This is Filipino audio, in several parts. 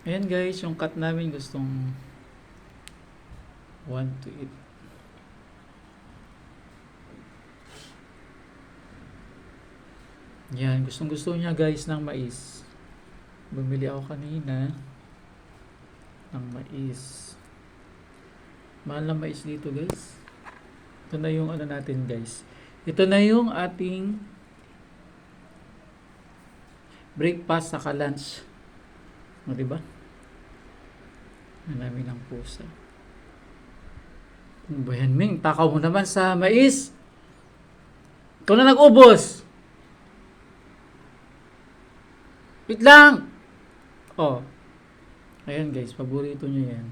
Ayan guys, yung cut namin gustong 1 to 8. Yan, gustong gusto niya guys ng mais. Bumili ako kanina ng mais. Mahal na mais dito guys. Ito na yung ano natin guys. Ito na yung ating breakfast saka lunch. O diba? Ang dami ng pusa. Ano ba yan, Ming? Takaw mo naman sa mais. Ikaw na nag-ubos. Wait lang. Oh. Ayan guys, paborito nyo yan.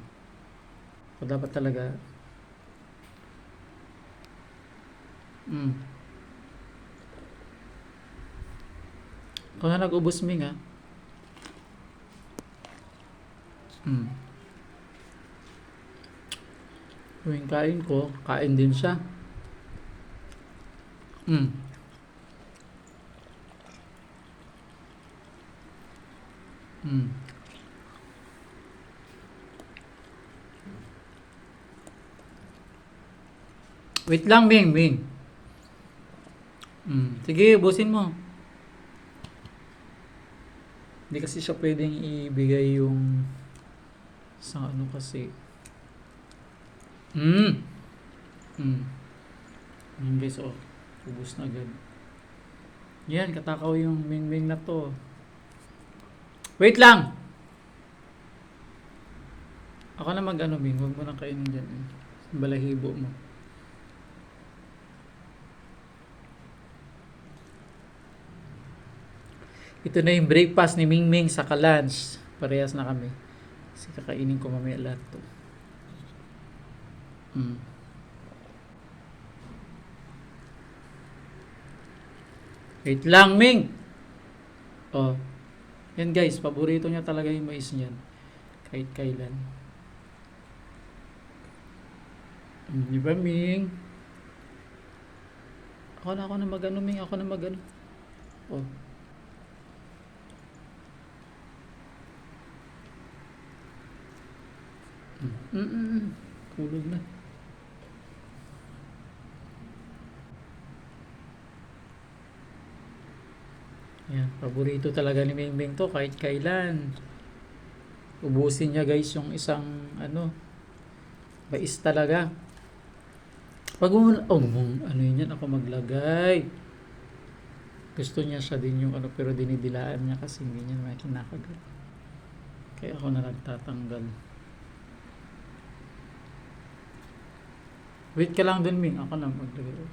So, dapat talaga. Ikaw na nag-ubos, Ming, ha? Tuwing kain ko, kain din siya. Wait lang, Ming, Ming. Sige, ubusin mo. Hindi kasi siya pwedeng ibigay yung sa ano kasi. Yan guys, oh. Ubus na agad. Yan, katakaw yung Ming na to. Wait lang! Ako na mag-ano, Ming. Huwag mo na kainin dyan. Balahibo mo. Ito na yung breakfast ni Ming sa lunch. Parehas na kami. Kasi kakainin ko mamaya lahat to. Wait lang, Ming! Oh. Yan guys, paborito niya talaga yung mais niyan. Kahit kailan. Di ba, Ming? Ako na mag-ano, Ming. Ako na mag-ano. Oh. Kulog na. Yan, paborito talaga ni Ming to kahit kailan. Ubusin niya guys yung isang ano, mais talaga. Pag ano yun yan, ako maglagay. Gusto niya siya din yung ano, pero dinidilaan niya kasi hindi niya naman kinakagat. Kaya ako na nagtatanggal. Wait ka lang dun, Ming. Ako na maglagay.